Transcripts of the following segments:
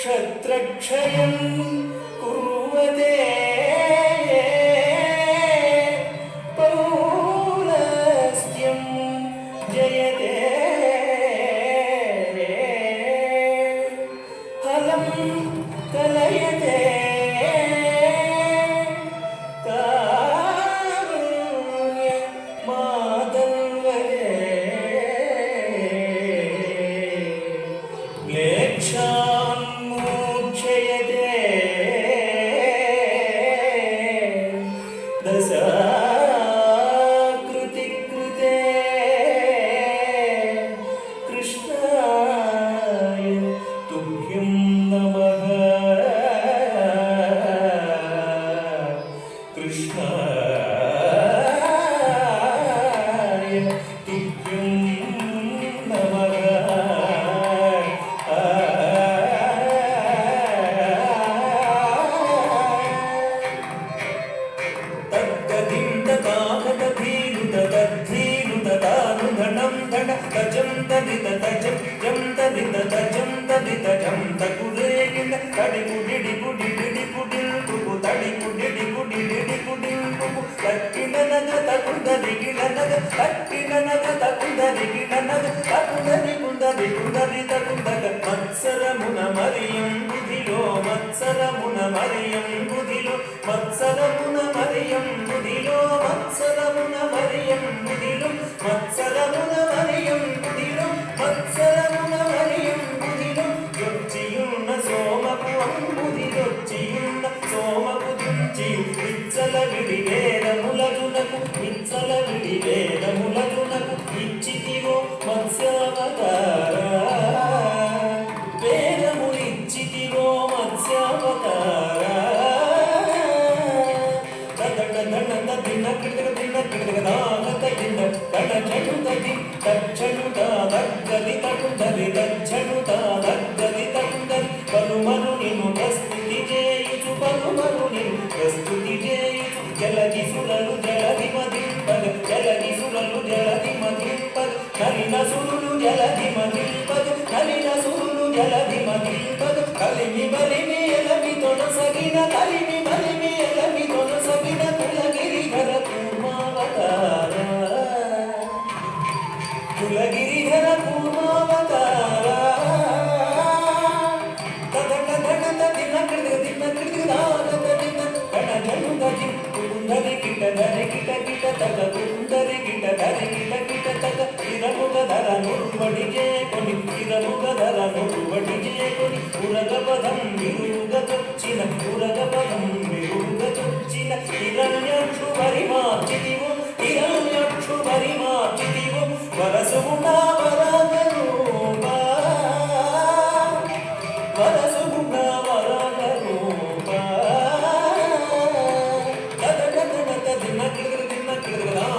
क्षत्रक्षयं कुर्वते पौलस्त्यं जयते हलं कलयते మత్సరమున మరియం బుధిలో మత్సరమున మరియం బుధిలో మత్సరమున మరియం బుధిలో మత్సరమున మరియం బుధిలో మత్సరమున మరియం బుధిలో మత్సరమున మరియం బుధిలో యొచ్చియున్న సోమకు అంబుధిలొచ్చియున్న సోమకు దుంచి విచ్చల విడి వేదములజునకు విచ్చల విడి వేదములజునకు ఇచ్చితివో మత్స్యావతార వేదములిచ్చితివో మత్స్యావతార దిన కిడక దిన కిడక దాగత దిన తడ చెడుదది తక్షణుత దగ్గది తకుందరి దక్షణుత దగ్గది తకుందరి పలుమను నిన్ను ప్రస్తుతి చేయుచు పలుమను నిన్ను ప్రస్తుతి చేయుచు జలది సురలు జలది మదింపగ జలది సురలు జలది మదింపగ నలిన సురులు జలది మదింపగ నలిన సురులు జలది మదింపగ కలిమి బలిమి ఎలమి తొనసగిన కలిమి బలిమి ఎలమి తొనసగిన కులగిరిధర కూర్మావతార కులగిరిధర కూర్మావతార తదక ధనత దిన కృతి దిన కృతి దాగత దిన కణ జనుదది కుందరి కిట ధరి కిట కిట తగ కుందరి కిట ధరి కిట కిట తగ ఇరముగ ధర నురువడి చేకొని ఇరముగ ధర నురువడి చేకొని ఉరగపదం విరుగతొచ్చిన ఉరగపదం విరుగతొచ్చిన హిరణ్యక్షు పరిమార్చితివు హిరణ్యక్షు పరిమార్చితివు వరసుగుణా వరగరూప వరసుగుణా వరగరూప తద దిన కిడక దిన కిడక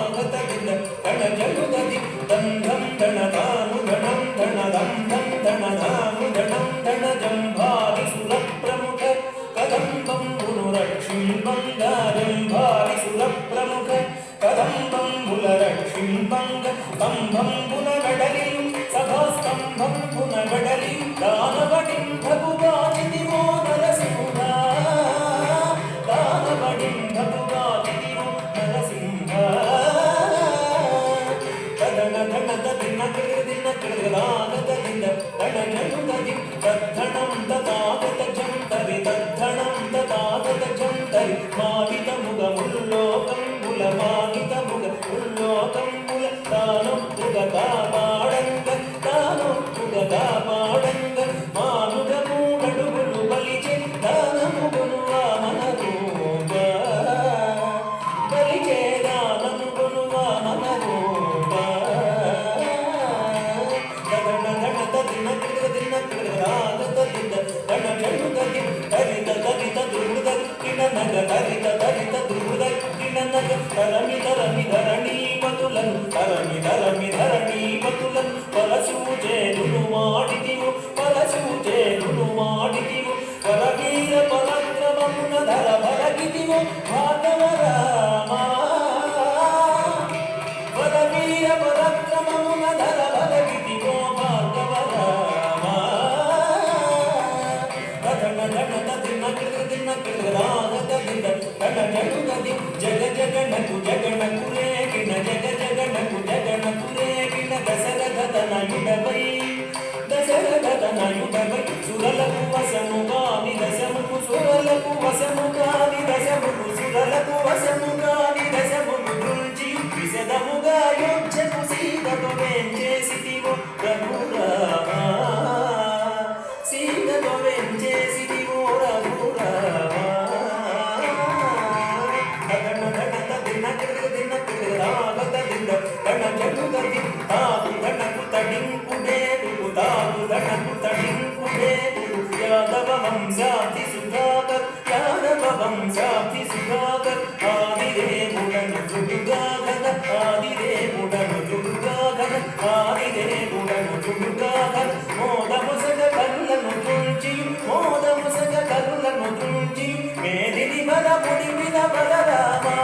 హంసాబ్ది సుధాకర్ ఆదిదేవుడను చుడుగా ఘన ఆదిదేవుడను చుడుగా ఘన ఆదిదేవుడను చుడుగా ఘన మోదముసగ కరులను తుంచియు మోదముసగ కరులను తుంచియు మేదిని బల ముడిపిన బలరామా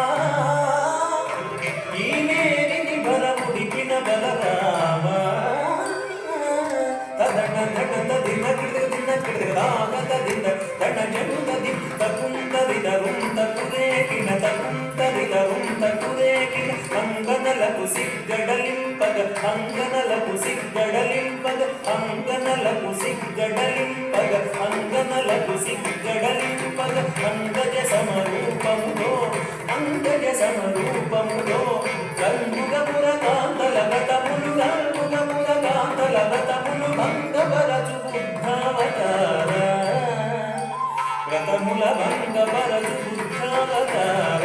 ఈ మేదిని బల ముడిపిన బలరామా తదన ధన దిన కృత దిన కృత రాగత దిన ధన జనుత ది తకుంతది దరుం తకురేకిన తకుంతది దరుం తకురేకిన అంగనలకు సిగ్గడలింపగ అంగనలకు సిగ్గడలింపగ అంగనలకు సిగ్గడలింపగ అంగనలకు సిగ్గడలింపగ అంగజ సమరూపములో అంగజ సమరూపములో గంగుగపుర కాంతల గతములు గంగుగపుర కాంతల గతములు భంగపరచు బుద్ధావతార వ్రతముల భంగపరచు బుద్ధావతార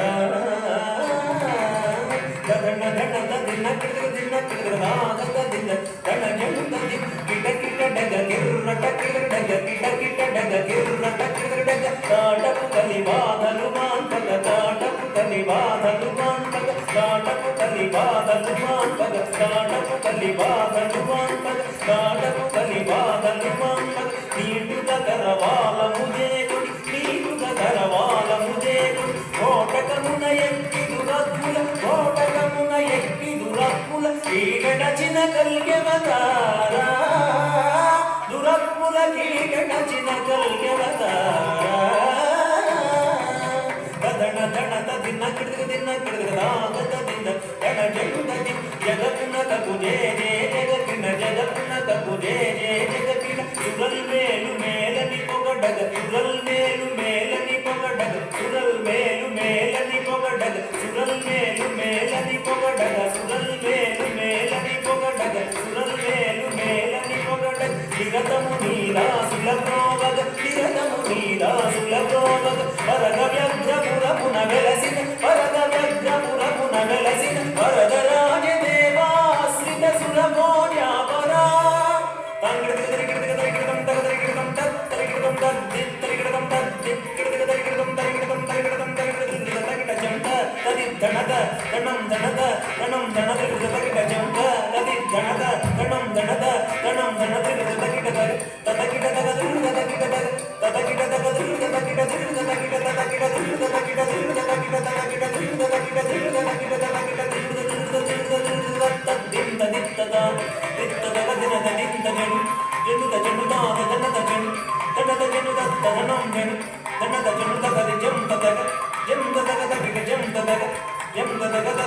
ధన ధన దిన కృత దిన కృత రాగత దిన ధన జనుత ది కిట కిట డగ కిర్రట కిర్రడగ కిట కిట డగ కిర్రట కిర్రడగ కాటపు కలి బాధలు మాన్పగ కాటపు కలి బాధలు మాన్పగ కాటపు కలి బాధలు మాన్పగ కాటపు కలి బాధలు మాన్పగ కాటపు కలి బాధలు మాన్పగ నీటుగ కరవాలము దేవుడి నీటుగ కరవాలము దేవుడి కోటకమున ఎక్కి దురత్ముల కోటకమున ఎక్కి దురత్ముల కీటచిన కల్గెవతారా దురత్ముల కీటచిన కల్గెవతారా దన దన దిన కృత దిన కృత రాగత దిన దన జనుత ది జగతున కపు జే జే జగకిన జగతున కపు జే జే జగకిన సురల్ మేలు మేలని పొగడగ సురల్ మేలు మేలని పొగడగ సురల్ మేలు మేలని పొగడగ సురల్ మేలు మేలని పొగడగ సురల్ మేలు మేలని పొగడగ సురల్ మేలు మేలని పొగడగ విరతము నీరాసుల ప్రోగగ విరతము నీరాసుల ప్రోగగ వరద వ్యగ్రపురపున వెలసిన వరద వ్యగ్రపురపున వెలసిన వరద రాజదేవాశ్రిత సురమోర్యాపరా తంగడికృతం తగదరికృతం తత్తరికృతం తద్దిత్తరికృతం తద్దిత్కృతం తరికృతం తరికృతం తరికృతం తగిట జంట తది ధనద గణం ధనద గణం ధనద తగిట జంట తది ధనద గణం ధనద గణం ధనద తగిట తగిట తగదురు తగిట తగిట తగదురు తగిట తగిట తగిట తగిట తగిట తగిట తగిట తగిట తగిట తద్దింత దిత్తద దిత్తద గదిన దింత జను జనుత జనుదాన జనత జను జనత జనుత తదనం జను జనత జనుత గది జంత తగ జంత తగ తగిట జంత తగ జంత తగ